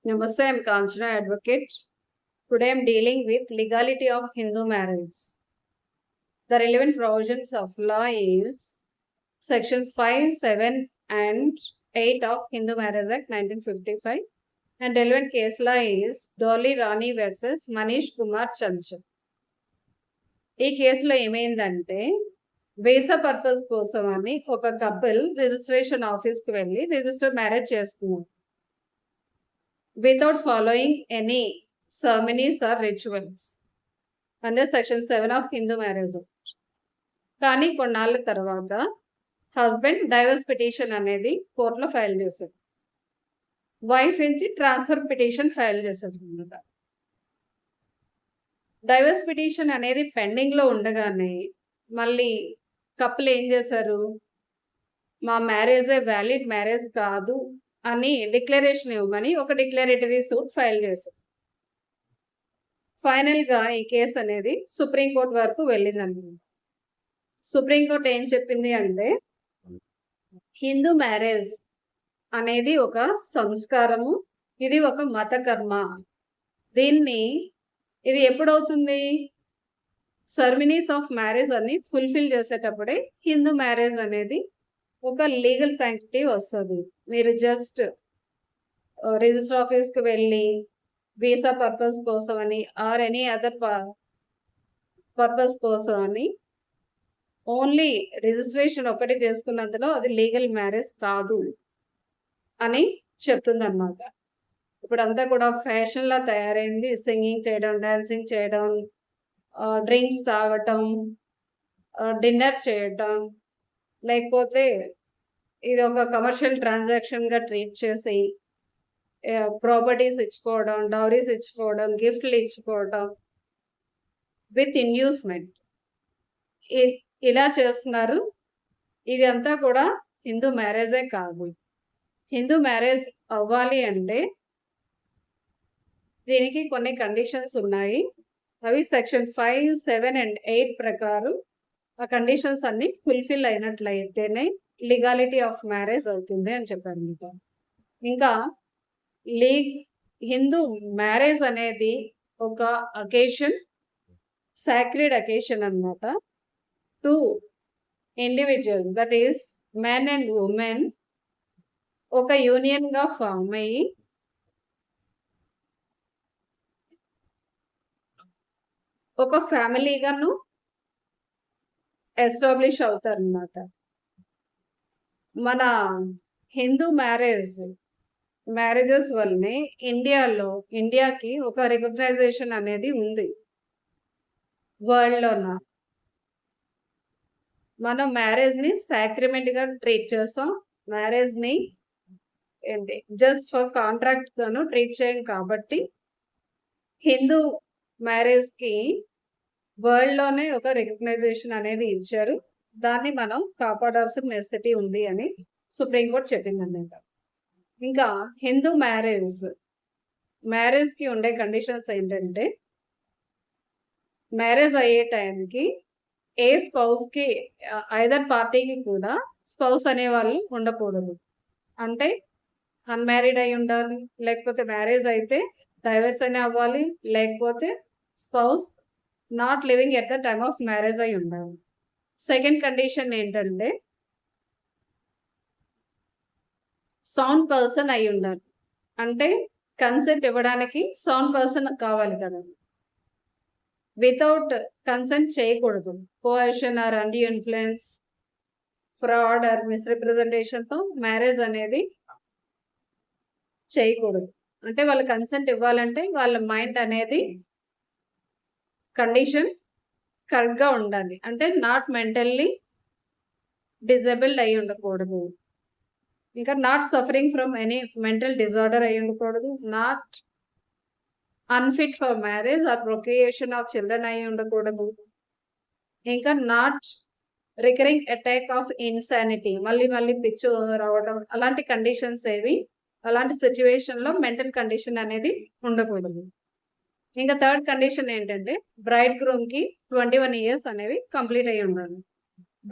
Namaste, I'm Kanchana, advocate. Today I'm dealing with legality of Hindu marriage. The relevant provisions of law is sections 5, 7 and 8 of Hindu Marriage Act 1955 and relevant case law is Dolly Rani versus Manish Kumar Chanchal. ఈ కేసులో ఏమైందంటే visa purpose కోసం అని ఒక couple registration ఆఫీస్కి వెళ్ళి register marriage చేసుకున్నారు without following any ceremonies or rituals under section 7 of Hindu Marriage Act. కానీ కొన్నాళ్ళ తర్వాత హస్బెండ్ డైవర్స్ పిటిషన్ అనేది కోర్టులో ఫైల్ చేశాడు. వైఫ్ నుంచి ట్రాన్స్ఫర్ పిటిషన్ ఫైల్ చేశాడు అనమాట. డైవర్స్ పిటిషన్ అనేది పెండింగ్లో ఉండగానే మళ్ళీ కపుల్ ఏం చేశారు, మా మ్యారేజే వ్యాలిడ్ మ్యారేజ్ కాదు అని డిక్లరేషన్ ఇవ్వమని ఒక డిక్లరేటరీ సూట్ ఫైల్ చేశారు. ఫైనల్గా ఈ కేసు అనేది సుప్రీంకోర్టు వరకు వెళ్ళిందన్నమాట. సుప్రీంకోర్టు ఏం చెప్పింది అంటే హిందూ మ్యారేజ్ అనేది ఒక సంస్కారము, ఇది ఒక మత కర్మ. ఇది ఎప్పుడవుతుంది, సెరమనీస్ ఆఫ్ మ్యారేజ్ అన్ని ఫుల్ఫిల్ చేసేటప్పుడే హిందూ మ్యారేజ్ అనేది ఒక లీగల్ శాంక్టిటీ వస్తుంది. మీరు జస్ట్ రిజిస్టర్ ఆఫీస్కి వెళ్ళి వీసా పర్పస్ కోసం అని ఆర్ ఎనీ అదర్ పర్పస్ కోసం అని ఓన్లీ రిజిస్ట్రేషన్ ఒకటి చేసుకున్నంతలో అది లీగల్ మ్యారేజ్ కాదు అని చెప్తుంది అన్నమాట. ఇప్పుడు అంతా కూడా ఫ్యాషన్లా తయారైంది. సింగింగ్ చేయడం, డాన్సింగ్ చేయడం, డ్రింక్స్ తాగటం, డిన్నర్ చేయటం, లేకపోతే ఇది ఒక కమర్షియల్ ట్రాన్సాక్షన్గా ట్రీట్ చేసి ప్రాపర్టీస్ ఇచ్చుకోవడం, డౌరీస్ ఇచ్చుకోవడం, గిఫ్ట్లు ఇచ్చుకోవడం విత్ ఇన్యూస్మెంట్ ఇలా చేస్తున్నారు. ఇది అంతా కూడా హిందూ మ్యారేజే కాదు. హిందూ మ్యారేజ్ అవ్వాలి అంటే దీనికి కొన్ని కండిషన్స్ ఉన్నాయి. అవి సెక్షన్ 5, 7 and 8 ప్రకారం ఆ కండిషన్స్ అన్ని ఫుల్ఫిల్ అయినట్లయితేనే లీగాలిటీ ఆఫ్ మ్యారేజ్ అవుతుంది అని చెప్పారు. ఇంకా హిందూ మ్యారేజ్ అనేది ఒక అకేషన్, సాక్రెడ్ అకేషన్ అన్నమాట. 2 individual that is men and women ఒక యూనియన్గా ఫామ్ అయ్యి ఒక ఫ్యామిలీగాను ఎస్టాబ్లిష్ అవుతారన్నమాట. మన హిందూ మ్యారేజెస్ వల్లనే ఇండియాకి ఒక రికగ్నైజేషన్ అనేది ఉంది వరల్డ్లోన. మనం మ్యారేజ్ని సాక్రిమెంట్గా ట్రీట్ చేస్తాం. మ్యారేజ్ని జస్ట్ ఫర్ కాంట్రాక్ట్ గాను ట్రీట్ చేయం. కాబట్టి హిందూ మ్యారేజ్కి వరల్డ్లోనే ఒక రికగ్నైజేషన్ అనేది ఇచ్చారు. దాన్ని మనం కాపాడాల్సిన నెసెసిటీ ఉంది అని సుప్రీంకోర్టు చెప్పిందన్నమాట. ఇంకా హిందూ మ్యారేజ్కి ఉండే కండిషన్స్ ఏంటంటే మ్యారేజ్ అయ్యే టైంకి ఏ స్పౌస్కి ఐదర్ పార్టీకి కూడా స్పౌస్ అనేవాళ్ళు ఉండకూడదు. అంటే అన్మ్యారీడ్ అయి ఉండాలి, లేకపోతే మ్యారేజ్ అయితే డైవర్స్ అని అవ్వాలి, లేకపోతే spouse not living at the time of marriage అయి ఉండాలి. సెకండ్ కండిషన్ ఏంటంటే సౌండ్ పర్సన్ అయి ఉండాలి. అంటే కన్సెంట్ ఇవ్వడానికి సౌండ్ పర్సన్ కావాలి కదా. వితౌట్ కన్సెంట్ చేయకూడదు. కోయర్షన్ ఆర్ అండీ ఇన్ఫ్లుయెన్స్, ఫ్రాడ్ ఆర్ మిస్రిప్రజెంటేషన్తో మ్యారేజ్ అనేది చేయకూడదు. అంటే వాళ్ళ కన్సెంట్ ఇవ్వాలంటే వాళ్ళ మైండ్ అనేది కండిషన్ కరెక్ట్గా ఉండాలి. అంటే నాట్ మెంటల్లీ డిజేబుల్డ్ అయి ఉండకూడదు. ఇంకా not suffering from any mental disorder అయి ఉండకూడదు. Not unfit for marriage or procreation of children అయి ఉండకూడదు. ఇంకా not recurring attack of insanity, మళ్ళీ పిచ్చు రావడం, అలాంటి కండిషన్స్ అలాంటి సిచ్యువేషన్లో మెంటల్ కండిషన్ అనేది ఉండకూడదు. ఇంకా థర్డ్ కండిషన్ ఏంటంటే బ్రైడ్ గ్రూమ్కి 21 years అనేవి కంప్లీట్ అయ్యి ఉండాలి.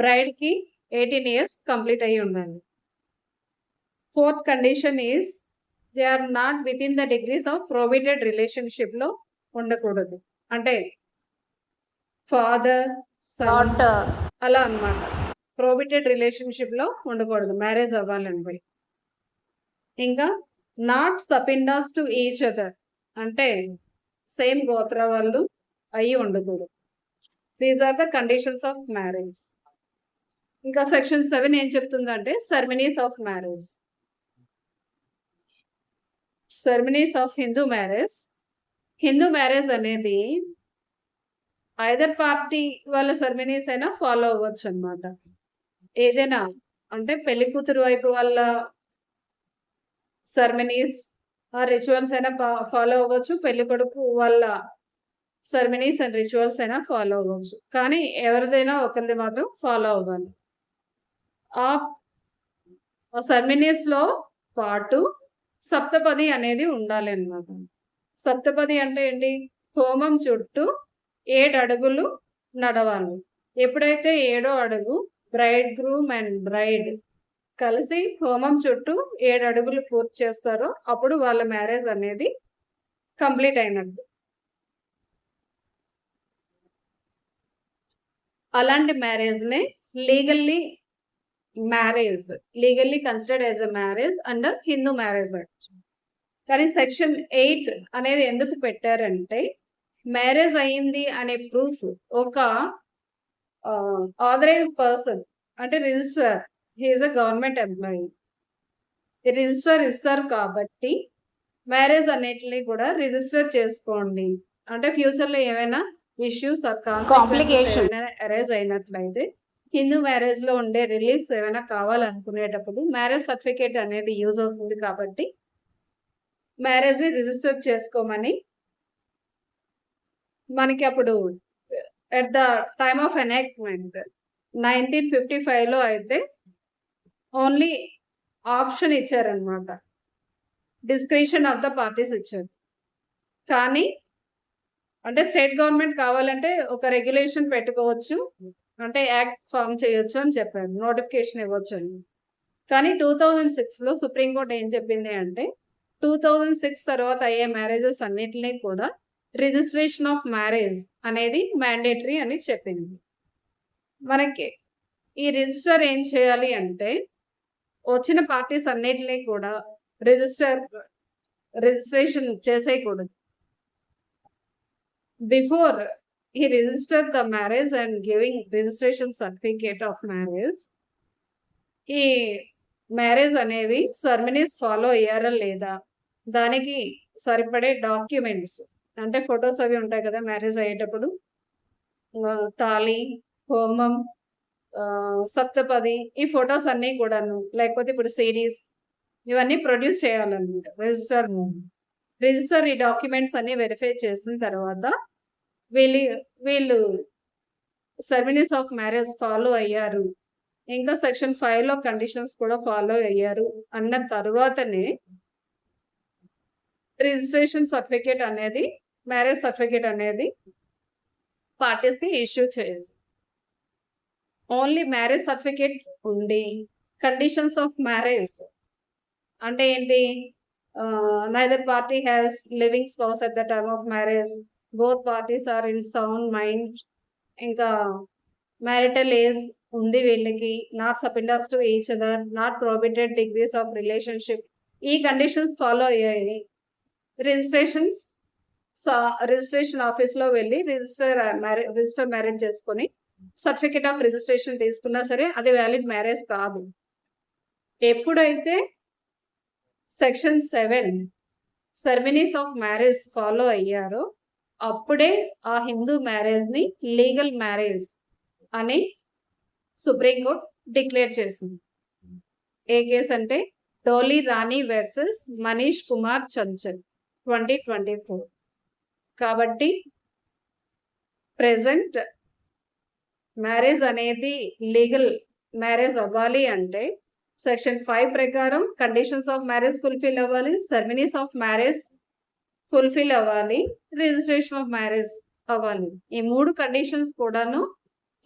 బ్రైడ్కి 18 years కంప్లీట్ అయ్యి ఉండాలి. Fourth condition is they are not within the degrees of prohibited relationship లో ఉండకూడదు. అంటే ఫాదర్ సన్ అలా అన్నమాట. ప్రొహిబిటెడ్ రిలేషన్షిప్ లో ఉండకూడదు మ్యారేజ్ అవ్వాలంటే. ఇంకా not sapindas to each other, అంటే సేమ్ గోత్ర వాళ్ళు అయ్యి ఉండకూడదు. These are the conditions of marriage. ఇంకా సెక్షన్ 7 ఏం చెప్తుందంటే ceremonies of marriage. Ceremonies of Hindu marriage. Hindu marriage అనేది ఐదర్ పార్టీ వాళ్ళ సెరమనీస్ అయినా ఫాలో అవ్వచ్చు అన్నమాట. ఏదైనా అంటే పెళ్లి కూతురు వైపు వాళ్ళ సెరమనీస్ ఆ రిచువల్స్ అయినా ఫాలో అవ్వచ్చు, పెళ్లి కొడుకు వాళ్ళ సెరమనీస్ అండ్ రిచువల్స్ అయినా ఫాలో అవ్వచ్చు. కానీ ఎవరిదైనా ఒకరిది మాత్రం ఫాలో అవ్వాలి. ఆ సెరమనీస్ లో పాటు సప్తపది అనేది ఉండాలి అన్నమాట. సప్తపది అంటే ఏంటి? హోమం చుట్టూ 7 అడుగులు నడవాలి. ఎప్పుడైతే 7వ అడుగు బ్రైడ్ గ్రూమ్ అండ్ బ్రైడ్ కలిసి హోమం చుట్టూ 7 అడుగులు పూర్తి చేస్తారో అప్పుడు వాళ్ళ మ్యారేజ్ అనేది కంప్లీట్ అయినట్టు. అలాంటి మ్యారేజ్నే legally considered as a marriage under Hindu marriage act. కానీ సెక్షన్ 8 అనేది ఎందుకు పెట్టారంటే మ్యారేజ్ అయింది అనే ప్రూఫ్ ఒక ఆథరైజ్డ్ పర్సన్ అంటే register, he is a government employee, register ఇస్తారు కాబట్టి మ్యారేజ్ అన్నిటిని కూడా రిజిస్టర్ చేసుకోండి. అంటే ఫ్యూచర్ లో ఏమైనా ఇష్యూస్ కాంప్లికేషన్ అరైజ్ అయినట్లయితే హిందూ మ్యారేజ్ లో ఉండే రిలీఫ్స్ ఏమైనా కావాలనుకునేటప్పుడు మ్యారేజ్ సర్టిఫికేట్ అనేది యూజ్ అవుతుంది కాబట్టి మ్యారేజ్ ని రిజిస్టర్ చేసుకోమని మనకి అప్పుడు at the time of enactment 1955 లో అయితే ఓన్లీ ఆప్షన్ ఇచ్చారనమాట, డిస్క్రిప్షన్ ఆఫ్ ద పార్టీస్ ఇచ్చారు. కానీ అంటే స్టేట్ గవర్నమెంట్ కావాలంటే ఒక రెగ్యులేషన్ పెట్టుకోవచ్చు, అంటే యాక్ట్ ఫామ్ చేయొచ్చు అని చెప్పారు, నోటిఫికేషన్ ఇవ్వచ్చు అని. కానీ 2006 లో సుప్రీంకోర్టు ఏం చెప్పింది అంటే 2006 తర్వాత అయ్యే మ్యారేజెస్ అన్నిటినీ కూడా రిజిస్ట్రేషన్ ఆఫ్ మ్యారేజ్ అనేది మ్యాండేటరీ అని చెప్పింది. మనకి ఈ రిజిస్టర్ ఏం చేయాలి అంటే వచ్చిన పార్టీస్ అన్నిటినీ కూడా రిజిస్ట్రేషన్ చేసేయకూడదు. Before he registered the marriage and giving registration certificate of marriage, ఈ మ్యారేజ్ అనేవి సెరమనీస్ ఫాలో అయ్యారా లేదా, దానికి సరిపడే డాక్యుమెంట్స్ అంటే ఫొటోస్ అవి ఉంటాయి కదా మ్యారేజ్ అయ్యేటప్పుడు, తాళి, హోమం, సప్తపది, ఈ ఫొటోస్ అన్నీ కూడాను, లేకపోతే ఇప్పుడు సిడీస్ ఇవన్నీ ప్రొడ్యూస్ చేయాలన్నమాట. రిజిస్టర్ ఈ డాక్యుమెంట్స్ అన్ని వెరిఫై చేసిన తర్వాత వీళ్ళు సెరమనీస్ ఆఫ్ మ్యారేజ్ ఫాలో అయ్యారు, ఇంకా సెక్షన్ 5 లో కండిషన్స్ కూడా ఫాలో అయ్యారు అన్న తర్వాతనే రిజిస్ట్రేషన్ సర్టిఫికేట్ అనేది, మ్యారేజ్ సర్టిఫికేట్ అనేది పార్టీస్ కి ఇష్యూ చేయాలి. ఓన్లీ మ్యారేజ్ సర్టిఫికేట్ ఉండి కండిషన్స్ ఆఫ్ మ్యారేజ్ అంటే ఏంటి, neither party has living spouse at the time of marriage, both parties are in sound mind, ఇంకా మ్యారిటల్ ఏజ్ ఉంది వీళ్ళకి, not sapindas to each other, not prohibited degrees of relationship, ఈ conditions follow అయ్యాయి. Registration office లో వెళ్ళి register marriage చేసుకొని certificate of registration తీసుకున్నా సరే అది వ్యాలిడ్ మ్యారేజ్ కాదు. ఎప్పుడైతే section 7 ceremonies of marriage follow అయ్యారో అప్పుడే ఆ హిందూ మ్యారేజ్ ని లీగల్ మ్యారేజ్ అని సుప్రీంకోర్టు డిక్లేర్ చేసింది. ఏ కేసు అంటే డోలీ రాణి వర్సెస్ మనీష్ కుమార్ చంచల్ 2024. కాబట్టి ప్రెసెంట్ మ్యారేజ్ అనేది లీగల్ మ్యారేజ్ అవ్వాలి అంటే సెక్షన్ 5 ప్రకారం కండిషన్స్ ఆఫ్ మ్యారేజ్ ఫుల్ఫిల్ అవ్వాలి, సెరమనీస్ ఆఫ్ మ్యారేజ్ ఫుల్ఫిల్ అవ్వాలి, రిజిస్ట్రేషన్ ఆఫ్ మ్యారేజ్ అవ్వాలి. ఈ 3 కండిషన్స్ కూడాను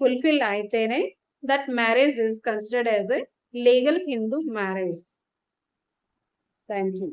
ఫుల్ఫిల్ అయితేనే that marriage is considered as a legal Hindu marriage. Thank you.